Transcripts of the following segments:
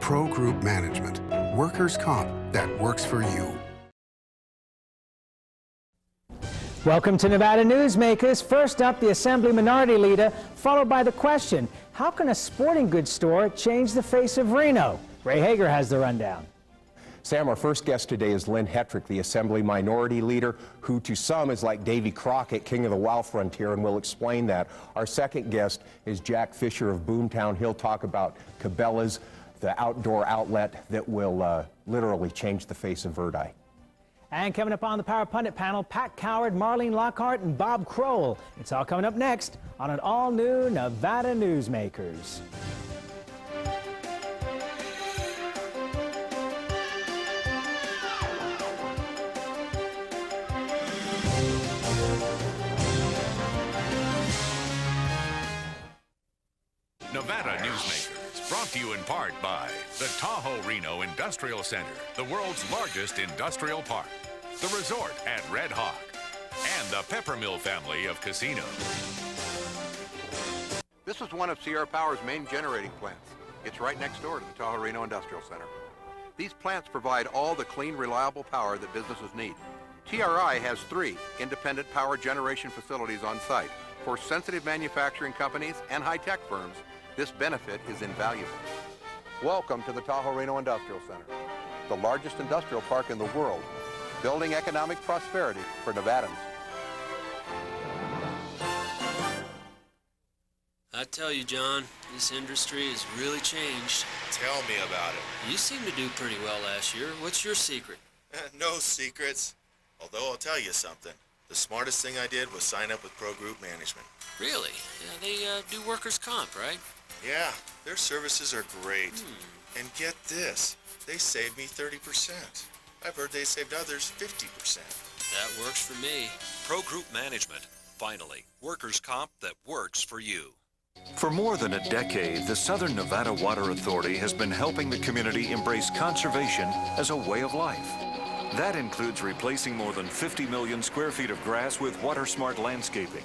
Pro Group Management. Workers' comp that works for you. Welcome to Nevada Newsmakers. First up, the Assembly Minority Leader, followed by the question, how can a sporting goods store change the face of Reno? Ray Hagar has the rundown. Sam, our first guest today is Lynn Hettrick, the Assembly Minority Leader, who to some is like Davy Crockett, king of the wild frontier, and we'll explain that. Our second guest is Jack Fisher of Boomtown. He'll talk about Cabela's, the outdoor outlet that will literally change the face of Verdi. And coming up on the Power Pundit panel, Pat Coward, Marlene Lockard, and Bob Crowell. It's all coming up next on an all-new Nevada Newsmakers. Nevada Newsmakers, brought to you in part by the Tahoe Reno Industrial Center, the world's largest industrial park, the resort at Red Hawk, and the Peppermill family of casinos. This is one of Sierra Power's main generating plants. It's right next door to the Tahoe Reno Industrial Center. These plants provide all the clean, reliable power that businesses need. TRI has 3 independent power generation facilities on site. For sensitive manufacturing companies and high-tech firms, this benefit is invaluable. Welcome to the Tahoe Reno Industrial Center, the largest industrial park in the world, building economic prosperity for Nevadans. I tell you, John, this industry has really changed. Tell me about it. You seemed to do pretty well last year. What's your secret? No secrets. Although I'll tell you something. The smartest thing I did was sign up with Pro Group Management. Really? Yeah, they do workers' comp, right? Yeah, their services are great. And get this, they saved me 30%. I've heard they saved others 50%. That works for me. Pro Group Management. Finally, workers' comp that works for you. For more than a decade, the Southern Nevada Water Authority has been helping the community embrace conservation as a way of life. That includes replacing more than 50 million square feet of grass with water-smart landscaping.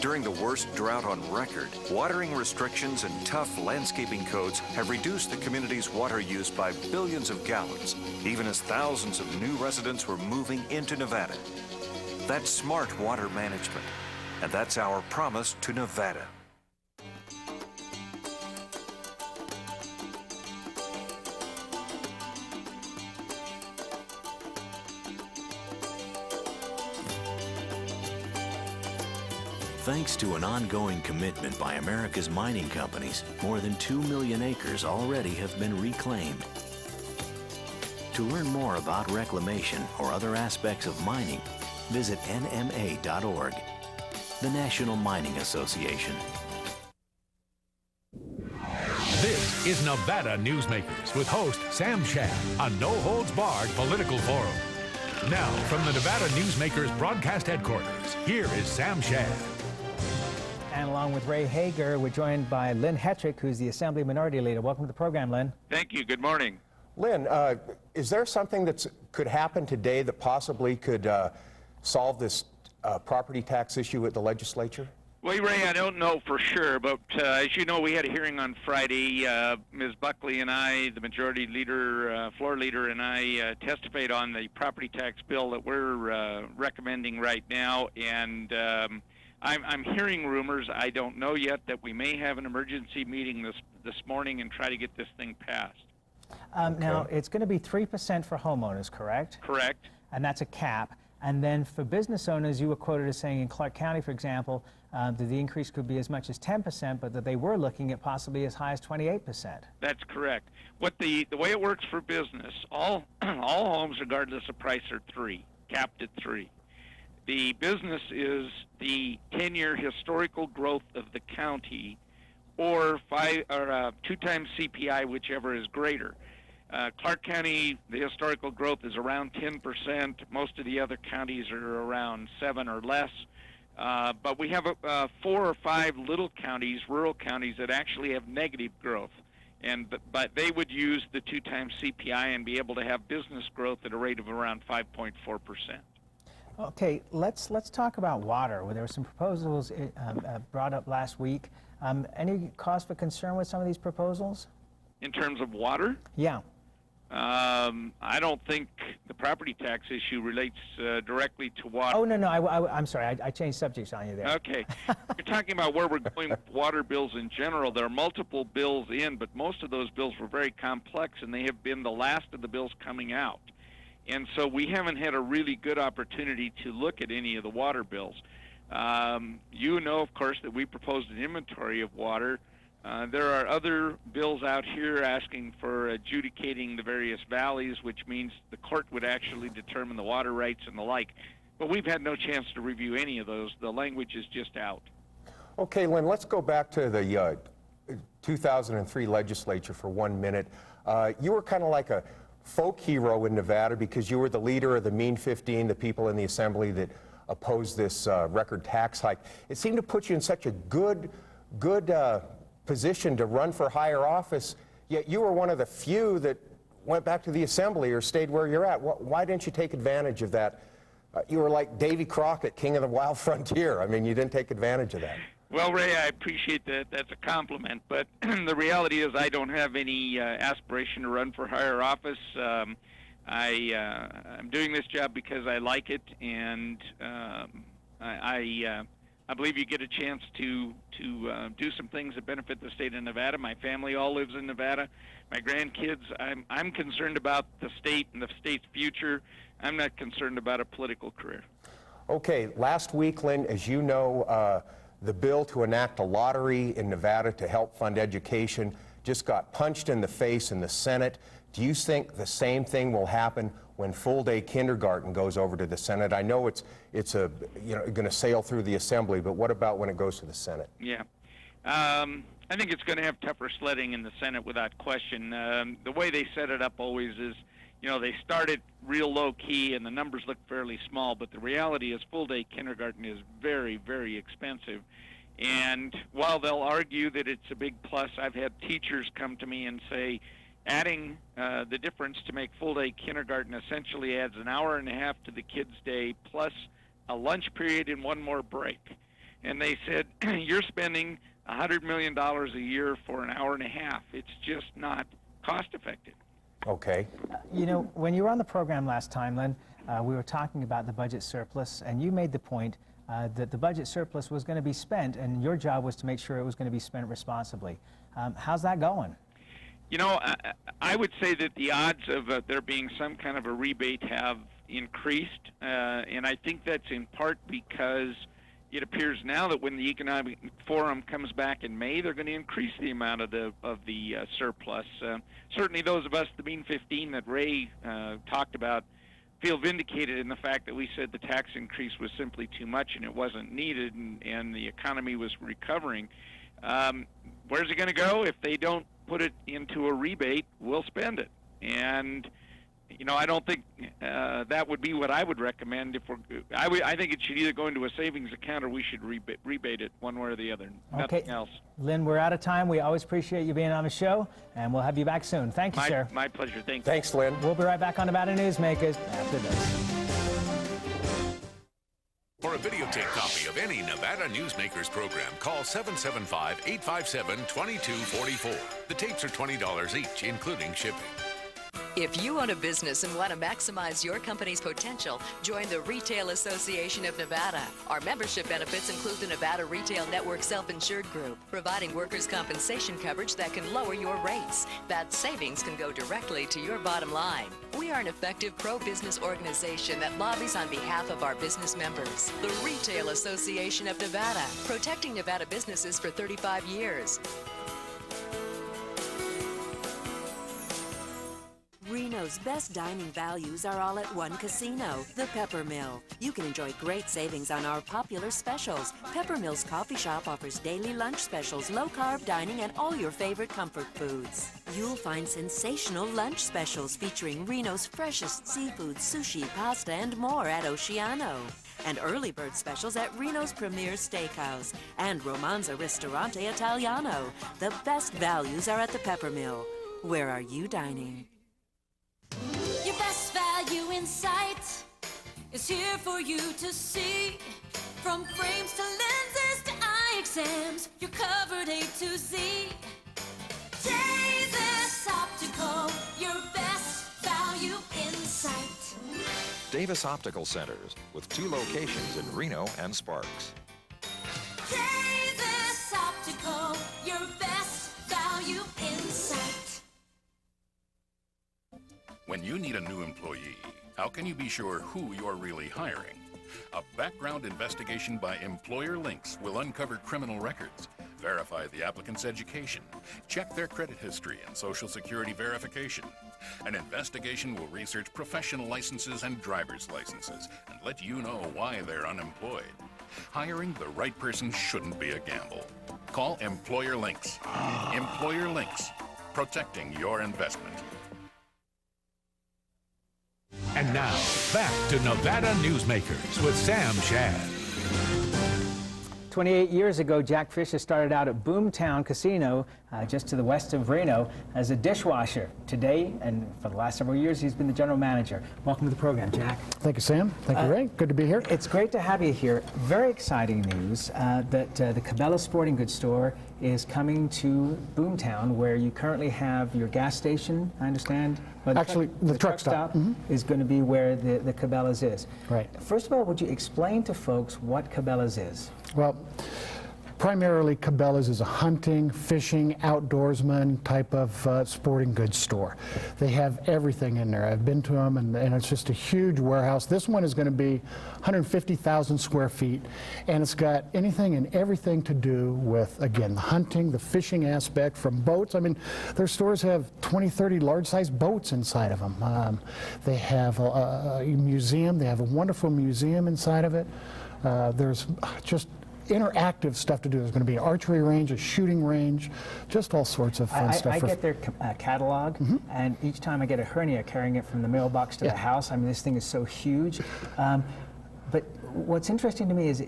During the worst drought on record, watering restrictions and tough landscaping codes have reduced the community's water use by billions of gallons, even as thousands of new residents were moving into Nevada. That's smart water management, and that's our promise to Nevada. Thanks to an ongoing commitment by America's mining companies, more than 2 million acres already have been reclaimed. To learn more about reclamation or other aspects of mining, visit nma.org, the National Mining Association. This is Nevada Newsmakers with host Sam Shad, a no-holds-barred political forum. Now, from the Nevada Newsmakers broadcast headquarters, here is Sam Shad. And along with Ray Hagar, we're joined by Lynn Hettrick, who's the Assembly Minority Leader. Welcome to the program, Lynn. Thank you. Good morning. Lynn, is there something that could happen today that possibly could solve this property tax issue at the legislature? Well, Ray, I don't know for sure, but as you know, we had a hearing on Friday. Ms. Buckley and I, the Majority Leader, Floor Leader, and I testified on the property tax bill that we're recommending right now, and I'm hearing rumors, I don't know yet, that we may have an emergency meeting this morning and try to get this thing passed. Okay. Now, it's going to be 3% for homeowners, correct? Correct. And that's a cap. And then for business owners, you were quoted as saying in Clark County, for example, that the increase could be as much as 10%, but that they were looking at possibly as high as 28%. That's correct. What the way it works for business, all homes, regardless of price, are capped at 3. The business is the 10-year historical growth of the county, or 2 times CPI, whichever is greater. Clark County, the historical growth is around 10%. Most of the other counties are around 7 or less. But we have 4 or 5 little counties, rural counties, that actually have negative growth. But they would use the 2 times CPI and be able to have business growth at a rate of around 5.4%. Okay, let's talk about water. There were some proposals brought up last week. Any cause for concern with some of these proposals? In terms of water? Yeah. I don't think the property tax issue relates directly to water. Oh, no, I'm sorry. I changed subjects on you there. Okay. You're talking about where we're going with water bills in general. There are multiple bills in, but most of those bills were very complex, and they have been the last of the bills coming out. And so we haven't had a really good opportunity to look at any of the water bills. You know, of course, that we proposed an inventory of water. There are other bills out here asking for adjudicating the various valleys, which means the court would actually determine the water rights and the like. But we've had no chance to review any of those. The language is just out. Okay, Lynn, let's go back to the 2003 legislature for 1 minute. You were kind of like a folk hero in Nevada because you were the leader of the Mean 15, the people in the assembly that opposed this record tax hike. It seemed to put you in such a good position to run for higher office, yet you were one of the few that went back to the assembly or stayed where you're at. Why didn't you take advantage of that? You were like Davy Crockett, king of the wild frontier. I mean, you didn't take advantage of that. Well, Ray, I appreciate that. That's a compliment. But the reality is I don't have any aspiration to run for higher office. I'm doing this job because I like it, and I believe you get a chance to do some things that benefit the state of Nevada. My family all lives in Nevada. My grandkids, I'm concerned about the state and the state's future. I'm not concerned about a political career. Okay, last week, Lynn, as you know, the bill to enact a lottery in Nevada to help fund education just got punched in the face in the Senate. Do you think the same thing will happen when full-day kindergarten goes over to the Senate? I know it's going to sail through the Assembly, but what about when it goes to the Senate? Yeah. I think it's going to have tougher sledding in the Senate without question. The way they set it up always is, they started real low-key and the numbers look fairly small, but the reality is full-day kindergarten is very, very expensive. And while they'll argue that it's a big plus, I've had teachers come to me and say, adding the difference to make full-day kindergarten essentially adds an hour and a half to the kids' day plus a lunch period and one more break. And they said, you're spending $100 million a year for an hour and a half. It's just not cost-effective. Okay. When you were on the program last time, Lynn, we were talking about the budget surplus, and you made the point that the budget surplus was going to be spent, and your job was to make sure it was going to be spent responsibly. How's that going? I would say that the odds of there being some kind of a rebate have increased, and I think that's in part because it appears now that when the Economic Forum comes back in May, they're going to increase the amount of the surplus. Certainly those of us, the Mean 15 that Ray talked about, feel vindicated in the fact that we said the tax increase was simply too much and it wasn't needed, and the economy was recovering. Where's it going to go? If they don't put it into a rebate, we'll spend it. And I don't think that would be what I would recommend. I think it should either go into a savings account or we should rebate it one way or the other. Nothing else. Lynn, we're out of time. We always appreciate you being on the show, and we'll have you back soon. Thank you, sir. My pleasure. Thank you. Thanks, Lynn. We'll be right back on Nevada Newsmakers after this. For a videotape copy of any Nevada Newsmakers program, call 775-857-2244. The tapes are $20 each, including shipping. If you own a business and want to maximize your company's potential, join the Retail Association of Nevada. Our membership benefits include the Nevada Retail Network Self-Insured Group, providing workers' compensation coverage that can lower your rates. That savings can go directly to your bottom line. We are an effective pro-business organization that lobbies on behalf of our business members. The Retail Association of Nevada, protecting Nevada businesses for 35 years. Reno's best dining values are all at one casino, the Pepper Mill. You can enjoy great savings on our popular specials. Pepper Mill's coffee shop offers daily lunch specials, low-carb dining, and all your favorite comfort foods. You'll find sensational lunch specials featuring Reno's freshest seafood, sushi, pasta, and more at Oceano. And early bird specials at Reno's Premier Steakhouse and Romanza Ristorante Italiano. The best values are at the Pepper Mill. Where are you dining? Your best value in sight is here for you to see. From frames to lenses to eye exams, you're covered A to Z. Jesus Davis Optical Centers, with 2 locations in Reno and Sparks. Davis Optical, your best value in sight. When you need a new employee, how can you be sure who you're really hiring? A background investigation by Employer Links will uncover criminal records, verify the applicant's education, check their credit history and Social Security verification. An investigation will research professional licenses and driver's licenses and let you know why they're unemployed. Hiring the right person shouldn't be a gamble. Call Employer Links. Employer Links, protecting your investment. And now, back to Nevada Newsmakers with Sam Shad. 28 years ago, Jack Fisher started out at Boomtown Casino, just to the west of Reno, as a dishwasher. Today, and for the last several years, he's been the general manager. Welcome to the program, Jack. Thank you, Sam. Thank you, Ray. Good to be here. It's great to have you here. Very exciting news that the Cabela's Sporting Goods store is coming to Boomtown, where you currently have your gas station, I understand. Well, Actually, the truck stop is going to be where the Cabela's is. Right. First of all, would you explain to folks what Cabela's is? Well, primarily Cabela's is a hunting, fishing, outdoorsman type of sporting goods store. They have everything in there. I've been to them, and it's just a huge warehouse. This one is going to be 150,000 square feet, and it's got anything and everything to do with, again, the hunting, the fishing aspect, from boats. I mean, their stores have 20, 30 large-sized boats inside of them. They have a museum. They have a wonderful museum inside of it. There's just interactive stuff to do. There's going to be an archery range, a shooting range, just all sorts of fun stuff. I get their catalog, and each time I get a hernia carrying it from the mailbox to the house. I mean, this thing is so huge. But what's interesting to me is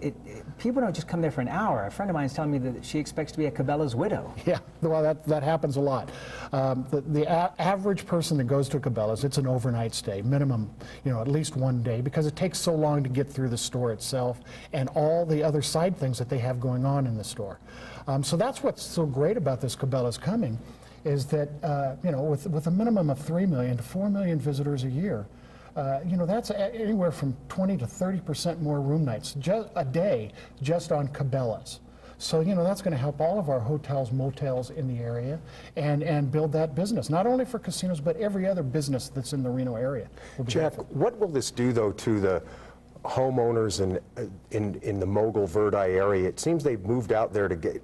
people don't just come there for an hour. A friend of mine is telling me that she expects to be a Cabela's widow. Yeah, well, that happens a lot. The average person that goes to a Cabela's, it's an overnight stay, minimum, at least one day, because it takes so long to get through the store itself and all the other side things that they have going on in the store. So that's what's so great about this Cabela's coming, is that with a minimum of 3 million to 4 million visitors a year. That's anywhere from 20 to 30% more room nights a day just on Cabela's. So, that's going to help all of our hotels, motels in the area and build that business, not only for casinos, but every other business that's in the Reno area. Jack, what will this do, though, to the homeowners in the Mogul Verdi area? It seems they've moved out there to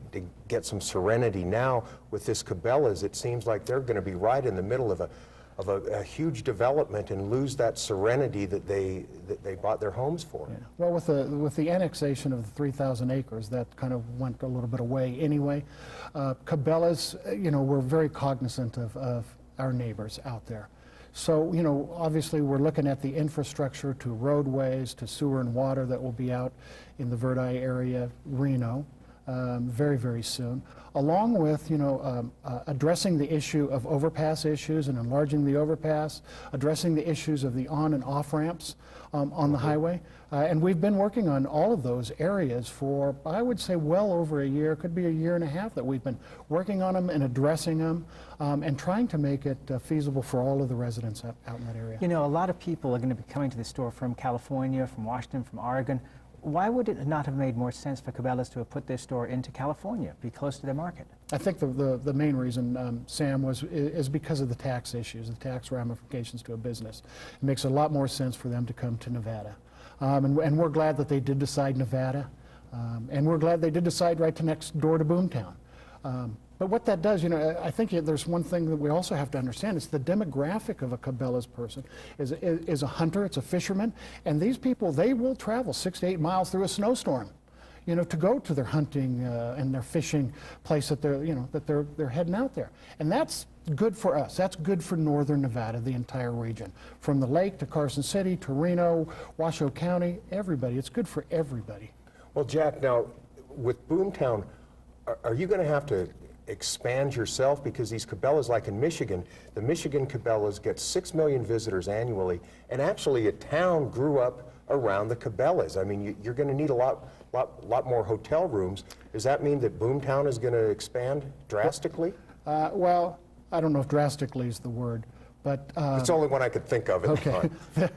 get some serenity. Now, with this Cabela's, it seems like they're going to be right in the middle of a huge development and lose that serenity that they bought their homes for. Yeah. Well, with the annexation of the 3,000 acres, that kind of went a little bit away anyway. Cabela's, we're very cognizant of our neighbors out there. So, obviously we're looking at the infrastructure, to roadways, to sewer and water that will be out in the Verdi area, Reno, very, very soon. Along with, addressing the issue of overpass issues and enlarging the overpass, addressing the issues of the on and off ramps on the highway. And we've been working on all of those areas for, I would say, well over a year, could be a year and a half, that we've been working on them and addressing them and trying to make it feasible for all of the residents out in that area. A lot of people are going to be coming to the store from California, from Washington, from Oregon. Why would it not have made more sense for Cabela's to have put their store into California, be close to their market? I think the main reason, Sam, is because of the tax issues, the tax ramifications to a business. It makes a lot more sense for them to come to Nevada. And we're glad that they did decide Nevada, and we're glad they did decide right next door to Boomtown. But what that does, I think there's one thing that we also have to understand. It's the demographic of a Cabela's person is a hunter, it's a fisherman, and these people, they will travel 6 to 8 miles through a snowstorm, to go to their hunting and their fishing place that they're heading out there. And that's good for us. That's good for northern Nevada, the entire region. From the lake to Carson City to Reno, Washoe County, everybody. It's good for everybody. Well, Jack, now, with Boomtown, are you going to have to expand yourself? Because these Cabela's, like in Michigan, the Michigan Cabela's get 6 million visitors annually, and actually a town grew up around the Cabela's. I mean, you're going to need a lot more hotel rooms. Does that mean that Boomtown is going to expand drastically? Well, I don't know if drastically is the word. But it's the only one I could think of at the time.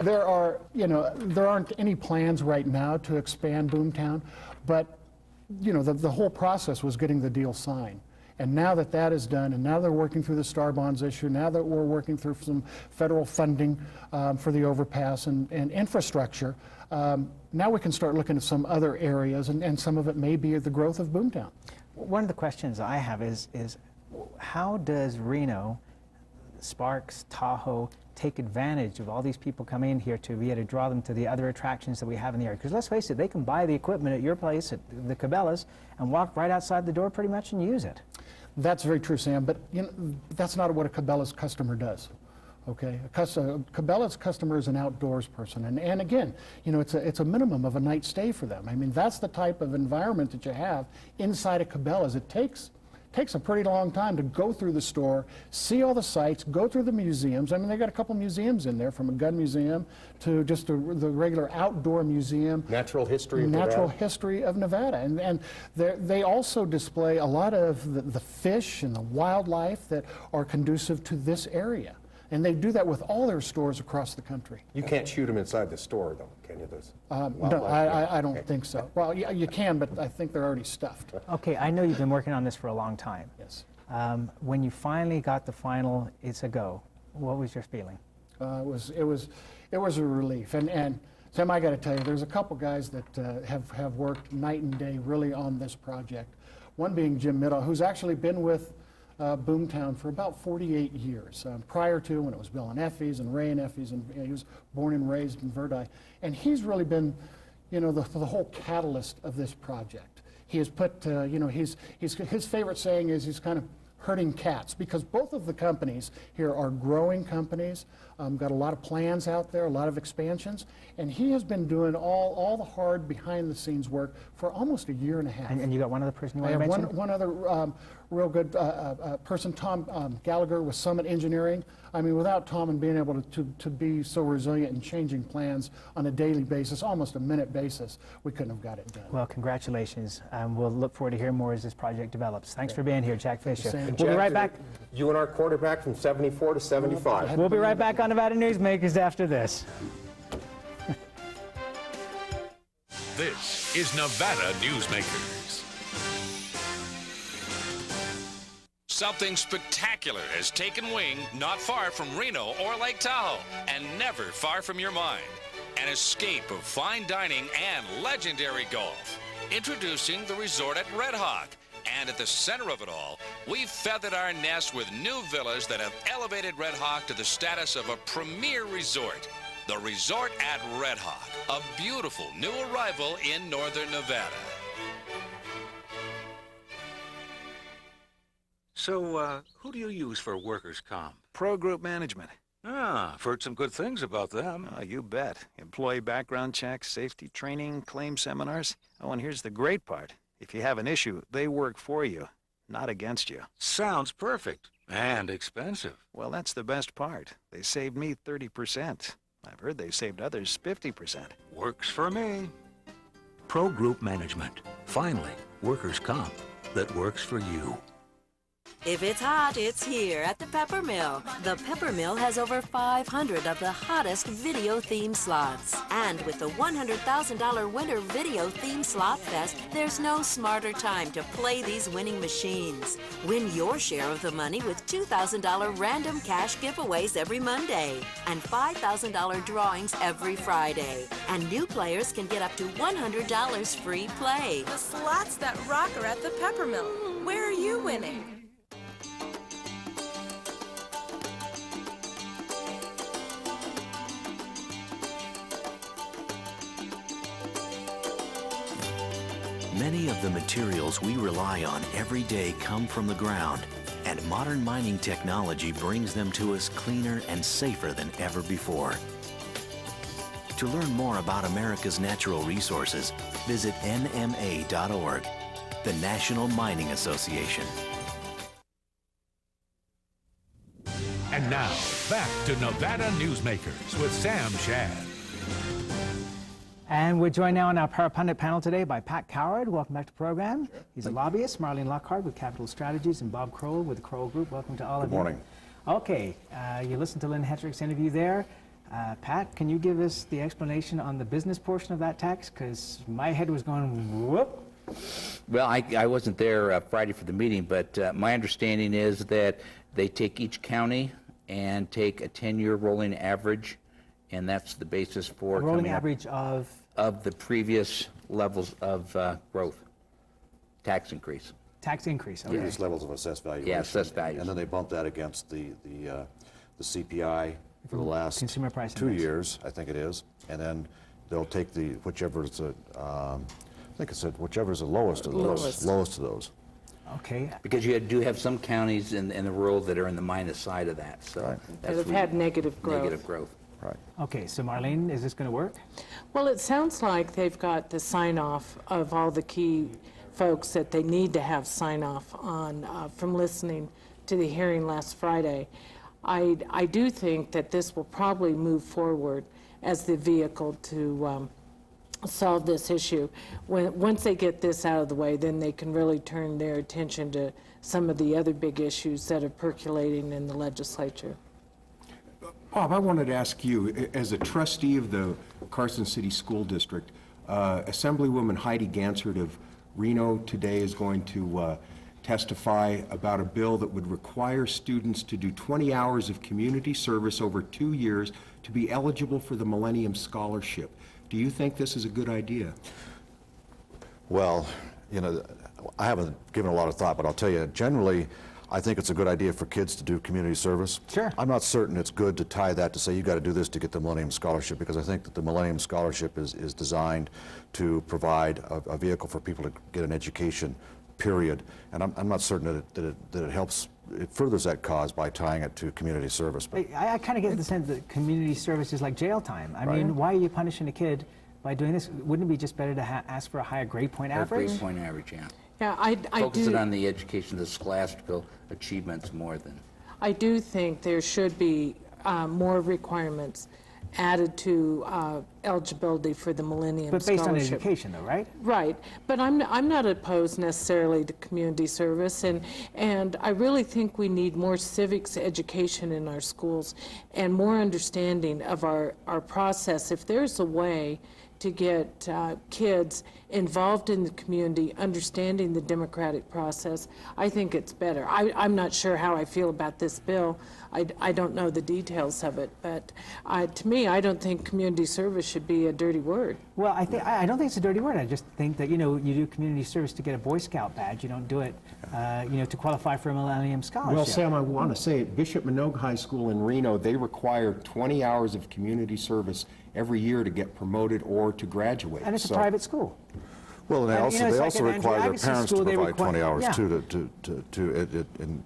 there aren't any plans right now to expand Boomtown, but the whole process was getting the deal signed. And now that that is done, and now they're working through the Star Bonds issue, now that we're working through some federal funding for the overpass and infrastructure, now we can start looking at some other areas, and some of it may be the growth of Boomtown. One of the questions I have is how does Reno, Sparks, Tahoe take advantage of all these people coming in here to be able to draw them to the other attractions that we have in the area? Because let's face it, they can buy the equipment at your place, at the Cabela's, and walk right outside the door pretty much and use it. That's very true, Sam, but that's not what a Cabela's customer does. Okay, Cabela's customer is an outdoors person, and again, it's a minimum of a night stay for them. I mean, that's the type of environment that you have inside a Cabela's. It takes a pretty long time to go through the store, see all the sights, go through the museums. I mean, they got a couple museums in there, from a gun museum to just the regular outdoor museum. Natural history of Nevada. And they also display a lot of the fish and the wildlife that are conducive to this area. And they do that with all their stores across the country. You can't shoot them inside the store, though, can you? No, I don't think so. Well, yeah, you can, but I think they're already stuffed. Okay, I know you've been working on this for a long time. Yes. When you finally got the final, it's a go, what was your feeling? It was a relief. And Sam, I got to tell you, there's a couple guys that have worked night and day really on this project. One being Jim Middle, who's actually been with Boomtown for about 48 years, prior to when it was Bill and Effie's and Ray and Effie's, and he was born and raised in Verdi. And he's really been, the whole catalyst of this project. He has put, his favorite saying is he's kind of herding cats, because both of the companies here are growing companies, got a lot of plans out there, a lot of expansions, and he has been doing all the hard behind-the-scenes work for almost a year and a half. And you got one other person you want to I have mention? one other real good person, Tom Gallagher with Summit Engineering. I mean, without Tom and being able to be so resilient and changing plans on a daily basis, almost a minute basis, we couldn't have got it done. Well, congratulations. We'll look forward to hearing more as this project develops. Thanks for being here, Jack Fisher. We'll be right back. You and our quarterback from 74 to 75. We'll be right back on Nevada Newsmakers after this. This is Nevada Newsmakers. Something spectacular has taken wing not far from Reno or Lake Tahoe, and never far from your mind. An escape of fine dining and legendary golf. Introducing the resort at Red Hawk. And at the center of it all, we've feathered our nest with new villas that have elevated Red Hawk to the status of a premier resort. The Resort at Red Hawk, a beautiful new arrival in northern Nevada. So, who do you use for workers' comp? Pro Group Management. Ah, I've heard some good things about them. Oh, you bet. Employee background checks, safety training, claim seminars. Oh, and here's the great part. If you have an issue, they work for you, not against you. Sounds perfect. And expensive. Well, that's the best part. They saved me 30%. I've heard they've saved others 50%. Works for me. Pro Group Management. Finally, workers' comp that works for you. If it's hot, it's here at the Pepper Mill. The Pepper Mill has over 500 of the hottest video theme slots. And with the $100,000 Winter Video Theme Slot Fest, there's no smarter time to play these winning machines. Win your share of the money with $2,000 random cash giveaways every Monday and $5,000 drawings every Friday. And new players can get up to $100 free play. The slots that rock are at the Pepper Mill. Where are you winning? Many of the materials we rely on every day come from the ground, and modern mining technology brings them to us cleaner and safer than ever before. To learn more about America's natural resources, visit nma.org, the National Mining Association. And now, back to Nevada Newsmakers with Sam Shad. And we're joined now on our Pundit panel today by Pat Coward. Welcome back to the program. He's a lobbyist. Marlene Lockard with Capital Strategies, and Bob Crowell with the Crowell Group. Welcome to all of you. Good morning. Okay, you listened to Lynn Hettrick's interview there. Pat, can you give us the explanation on the business portion of that tax? Because my head was going whoop. Well, I wasn't there Friday for the meeting, but my understanding is that they take each county and take a 10-year rolling average, and that's the basis for A rolling coming up average of the previous levels of growth, tax increase. tax increase. Okay. Previous levels of assessed valuation. Yeah, assessed values. And then they bump that against the CPI for the last Consumer Price 2 Index. years, I think it is, and then they'll take the whichever is the I think it said whichever is the lowest of those. Lowest of those. Okay. Because you do have some counties in the rural that are in the minus side of that, so That that's have had negative growth. negative growth. Right. Okay, so Marlene, is this going to work? Well, it sounds like they've got the sign-off of all the key folks that they need to have sign-off on from listening to the hearing last Friday. I do think that this will probably move forward as the vehicle to solve this issue. Once they get this out of the way, then they can really turn their attention to some of the other big issues that are percolating in the legislature. Bob, I wanted to ask you, as a trustee of the Carson City School District, Assemblywoman Heidi Gansert of Reno today is going to testify about a bill that would require students to do 20 hours of community service over 2 years to be eligible for the Millennium Scholarship. Do you think this is a good idea? Well, you know, I haven't given a lot of thought, but I'll tell you, generally, I think it's a good idea for kids to do community service. Sure. I'm not certain it's good to tie that to say you got to do this to get the Millennium Scholarship, because I think that the Millennium Scholarship is designed to provide a vehicle for people to get an education, period. And I'm not certain that it helps, it furthers that cause by tying it to community service. But I kind of get the sense that community service is like jail time. I mean, why are you punishing a kid by doing this? Wouldn't it be just better to ask for a higher grade point average? Grade point average, yeah. Yeah, I Focusing do. on the education, the scholastical achievements more than. I do think there should be more requirements added to eligibility for the Millennium But based on Scholarship. education, though, right? Right, but I'm not opposed necessarily to community service, and I really think we need more civics education in our schools and more understanding of our process. If there's a way to get kids involved in the community, understanding the democratic process, I think it's better. I'm not sure how I feel about this bill. I don't know the details of it, but to me, I don't think community service should be a dirty word. Well, I don't think it's a dirty word. I just think that, you know, you do community service to get a Boy Scout badge. You don't do it, you know, to qualify for a Millennium Scholarship. Well, Sam, I want to say at Bishop Minogue High School in Reno, they require 20 hours of community service every year to get promoted or to graduate. And it's a private school. well, and they And, also, you know, it's they like also at require their Andrew parents Agassi's to school, they provide 20 require- hours yeah. too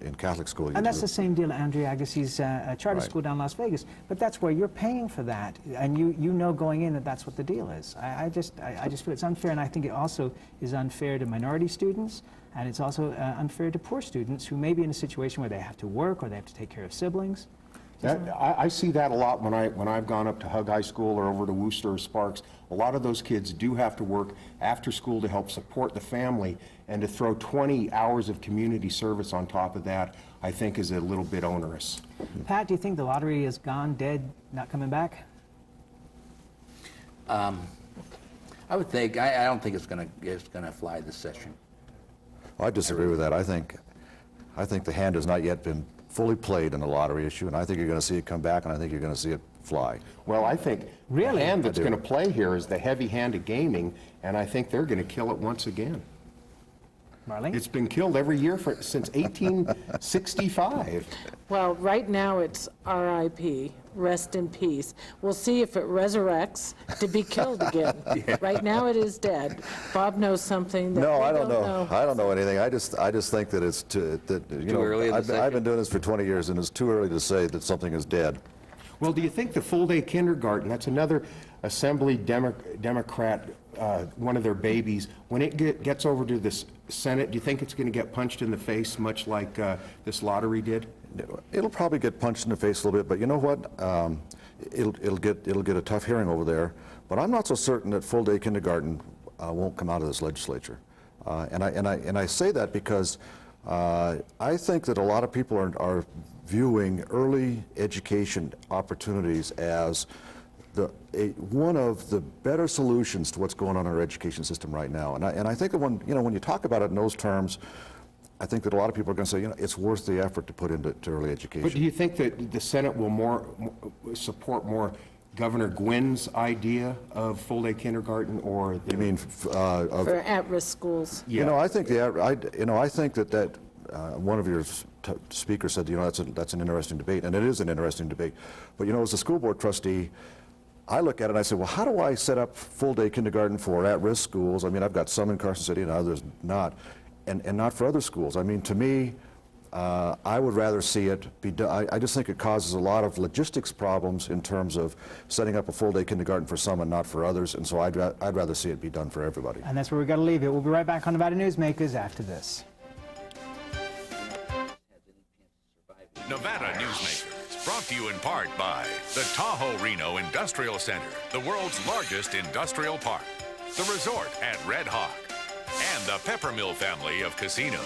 in Catholic school. And that's the same deal at Andrew Agassi's charter school down in Las Vegas. But that's where you're paying for that, and you know going in that that's what the deal is. I just feel it's unfair, and I think it also is unfair to minority students, and it's also unfair to poor students who may be in a situation where they have to work or they have to take care of siblings. I see that a lot when I've gone up to Hug High School or over to Wooster or Sparks. A lot of those kids do have to work after school to help support the family, and to throw 20 hours of community service on top of that, I think is a little bit onerous. Pat, do you think the lottery is gone, dead, not coming back? I would think, I don't think it's gonna fly this session. I disagree with that. I think the hand has not yet been fully played in the lottery issue, and I think you're going to see it come back, and I think you're going to see it fly. Well, I think really? the hand that's I do. going to play here is the heavy hand of gaming, and I think they're going to kill it once again. Marlene? It's been killed every year since 1865. Well, right now it's RIP, rest in peace. We'll see if it resurrects to be killed again. Right now it is dead. Bob knows something that No, we I don't know. know. I don't know anything. I just think that it's too early in the I've session? been doing this for 20 years, and it's too early to say that something is dead. Well, do you think the full-day kindergarten, that's another Assembly Democrat, one of their babies, when it gets over to the Senate, do you think it's going to get punched in the face much like this lottery did? It'll probably get punched in the face a little bit, but you know what? It'll get a tough hearing over there. But I'm not so certain that full-day kindergarten won't come out of this legislature. And I say that because I think that a lot of people are viewing early education opportunities as one of the better solutions to what's going on in our education system right now. And I think that when you talk about it in those terms, I think that a lot of people are going to say, it's worth the effort to put into early education. But do you think that the Senate will support more Governor Gwynn's idea of full-day kindergarten, or you mean for at-risk schools? Yeah. I think I think that one of your speakers said, that's an interesting debate, and it is an interesting debate. But as a school board trustee, I look at it and I say, well, how do I set up full-day kindergarten for at-risk schools? I mean, I've got some in Carson City and others not, and not for other schools. I mean, to me, I would rather see it be done. I just think it causes a lot of logistics problems in terms of setting up a full-day kindergarten for some and not for others, and so I'd rather see it be done for everybody. And that's where we've got to leave it. We'll be right back on Nevada Newsmakers after this. Nevada Newsmakers, brought to you in part by the Tahoe Reno Industrial Center, the world's largest industrial park, the resort at Red Hawk, and the Peppermill family of casinos.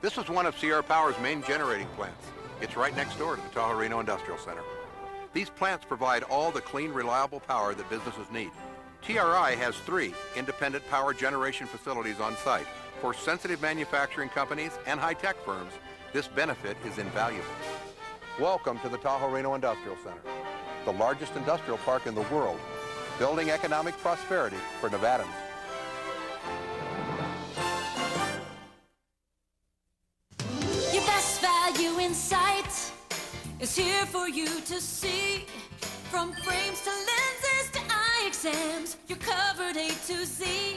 This is one of Sierra Power's main generating plants. It's right next door to the Tahoe Reno Industrial Center. These plants provide all the clean, reliable power that businesses need. TRI has 3 independent power generation facilities on site. For sensitive manufacturing companies and high-tech firms, this benefit is invaluable. Welcome to the Tahoe Reno Industrial Center, the largest industrial park in the world, building economic prosperity for Nevadans. Your best value in sight is here for you to see. From frames to lenses to eye exams, you're covered A to Z.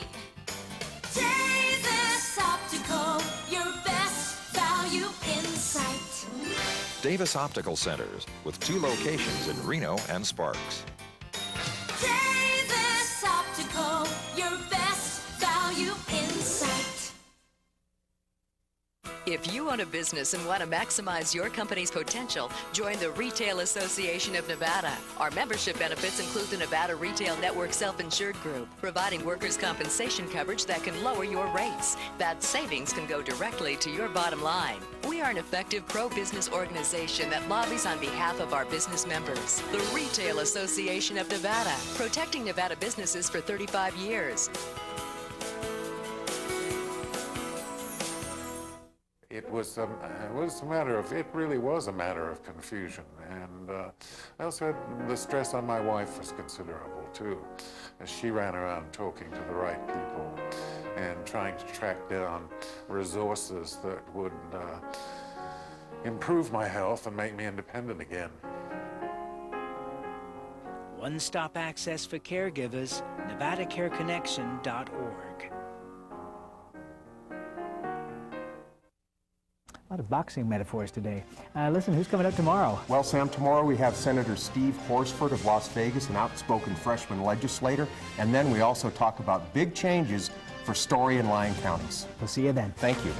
Davis Optical, your best value in sight. Davis Optical Centers, with 2 locations in Reno and Sparks. Davis Optical, your best value in sight. If you own a business and want to maximize your company's potential, join the Retail Association of Nevada. Our membership benefits include the Nevada Retail Network Self-Insured Group, providing workers' compensation coverage that can lower your rates. That savings can go directly to your bottom line. We are an effective pro-business organization that lobbies on behalf of our business members. The Retail Association of Nevada, protecting Nevada businesses for 35 years. It really was a matter of confusion, and I also had the stress on my wife was considerable too, as she ran around talking to the right people and trying to track down resources that would improve my health and make me independent again. One-stop access for caregivers, NevadaCareConnection.org. A lot of boxing metaphors today. Listen, who's coming up tomorrow? Well, Sam, tomorrow we have Senator Steve Horsford of Las Vegas, an outspoken freshman legislator, and then we also talk about big changes for Story and Lyon counties. We'll see you then. Thank you.